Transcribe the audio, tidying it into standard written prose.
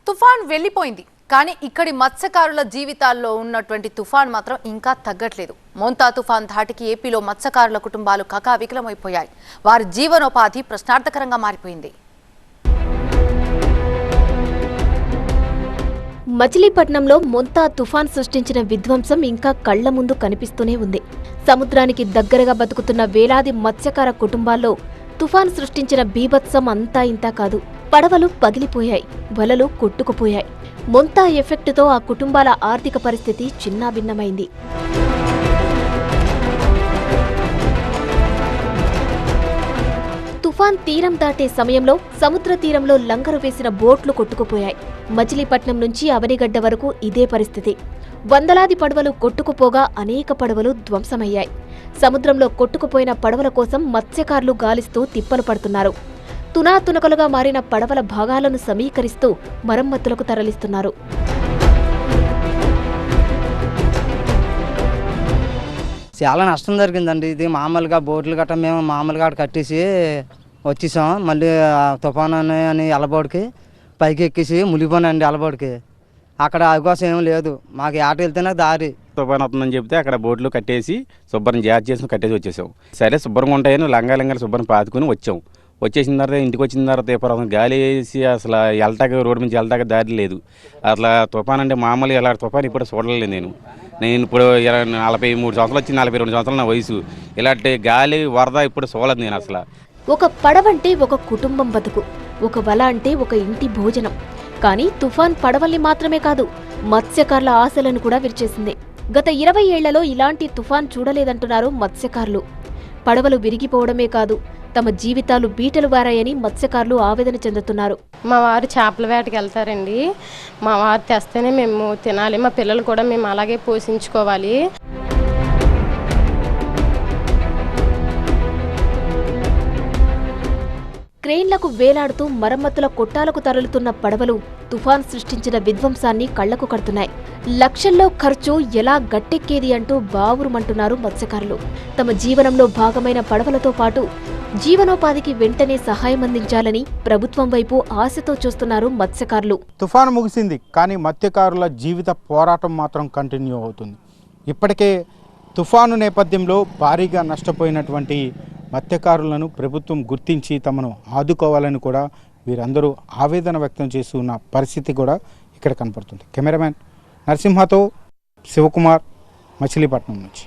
తుఫాన్ వెళ్ళిపోయింది కానీ ఇక్కడి మత్స్యకారుల జీవితాల్లో ఉన్నటువంటి తుఫాన్ మాత్రం ఇంకా తగ్గట్లేదు. మోంతా తుఫాన్ ధాటికి ఏపీలో మత్స్యకారుల కుటుంబాలు కకావికలమైపోయాయి. వారి జీవనోపాధి ప్రశ్నార్థకరంగా మారిపోయింది. మచిలీపట్నంలో మోంతా తుఫాన్ సృష్టించిన విధ్వంసం ఇంకా కళ్ల ముందు కనిపిస్తూనే ఉంది. సముద్రానికి దగ్గరగా బతుకుతున్న వేలాది మత్స్యకార కుటుంబాల్లో తుఫాన్ సృష్టించిన బీభత్సం అంతా ఇంతా కాదు. పడవలు పగిలిపోయాయి, వలలు కొట్టుకుపోయాయి. మోంతా ఎఫెక్టుతో ఆ కుటుంబాల ఆర్థిక పరిస్థితి చిన్నాభిన్నమైంది. తుఫాన్ తీరం దాటే సమయంలో సముద్ర తీరంలో లంగరు వేసిన బోట్లు కొట్టుకుపోయాయి. మచిలీపట్నం నుంచి అవనిగడ్డ వరకు ఇదే పరిస్థితి. వందలాది పడవలు కొట్టుకుపోగా అనేక పడవలు ధ్వంసమయ్యాయి. సముద్రంలో కొట్టుకుపోయిన పడవల కోసం మత్స్యకారులు గాలిస్తూ తిప్పలు పడుతున్నారు. తునాతునకలుగా మారిన పడవల భాగాలను సమీకరిస్తూ మరమ్మతులకు తరలిస్తున్నారు. చాలా నష్టం జరిగిందండి. ఇది మామూలుగా బోట్లు గట్రా మేము మామూలుగా కట్టేసి వచ్చేసాం. మళ్ళీ తుఫాన్ అని ఎలబోడికి పైకి ఎక్కేసి మునిగిపోనండి. ఎలబోడికి అక్కడ అవకాశం ఏం లేదు. మాకు ఆట వెళ్తేనే దారి. తుఫాన్ వస్తుందని చెప్తే అక్కడ బోట్లు కట్టేసి శుభ్రం జాగ్రత్త చేసి కట్టేసి వచ్చేసాం. సరే శుభ్రంగా ఉంటాయని లంగాలు శుభ్రం పాతుకుని వచ్చాం. వచ్చేసిన తర్వాత ఇంటికి వచ్చిన తర్వాత గాలి వేసి అసలు వెళ్తాక రోడ్డు నుంచి వెళ్తాక దారి లేదు. అట్లా తుఫాన్ అంటే మామూలు ఇలా తుఫాన్ ఇప్పుడు చూడలేదు. నేను ఇప్పుడు 43 సంవత్సరాలు వచ్చి 42 సంవత్సరాలు నా వయసు. ఇలాంటి గాలి వరద ఇప్పుడు చూడలేదు నేను అసలు. ఒక పడవంటే ఒక కుటుంబం బతుకు, ఒక వల అంటే ఒక ఇంటి భోజనం. కానీ తుఫాన్ పడవల్ని మాత్రమే కాదు, మత్స్యకారుల ఆశలను కూడా విరిచేసింది. గత 20 ఏళ్లలో ఇలాంటి తుఫాన్ చూడలేదంటున్నారు మత్స్యకారులు. పడవలు విరిగిపోవడమే కాదు, తమ జీవితాలు బీటలు వారాయని మత్స్యకారులు ఆవేదన చెందుతున్నారు. మా వారు చేపల వేటకి వెళ్తారండి. మా వారు తెస్తేనే మేము తినాలి, మా పిల్లలు కూడా మేము అలాగే పోషించుకోవాలి. క్రెయిన్లకు వేలాడుతూ మరమ్మతుల కొట్టాలకు తరలుతున్న పడవలు తుఫాన్ సృష్టించిన విధ్వంసాన్ని కళ్లకు కడుతున్నాయి. లక్షల్లో ఖర్చు ఎలా గట్టెక్కేది అంటూ బావురుమంటున్నారు మత్స్యకారులు. తమ జీవనంలో భాగమైన పడవలతో పాటు జీవనోపాధికి వెంటనే సహాయం అందించాలని ప్రభుత్వం వైపు ఆశతో చూస్తున్నారు మత్స్యకారులు. తుఫాను ముగిసింది, కానీ మత్స్యకారుల జీవిత పోరాటం మాత్రం కంటిన్యూ అవుతుంది. ఇప్పటికే తుఫాను నేపథ్యంలో భారీగా నష్టపోయినటువంటి మత్స్యకారులను ప్రభుత్వం గుర్తించి తమను ఆదుకోవాలని కూడా వీరందరూ ఆవేదన వ్యక్తం చేస్తున్న పరిస్థితి కూడా ఇక్కడ కనపడుతుంది. కెమెరామ్యాన్ నరసింహతో శివకుమార్, మచిలీపట్నం నుంచి.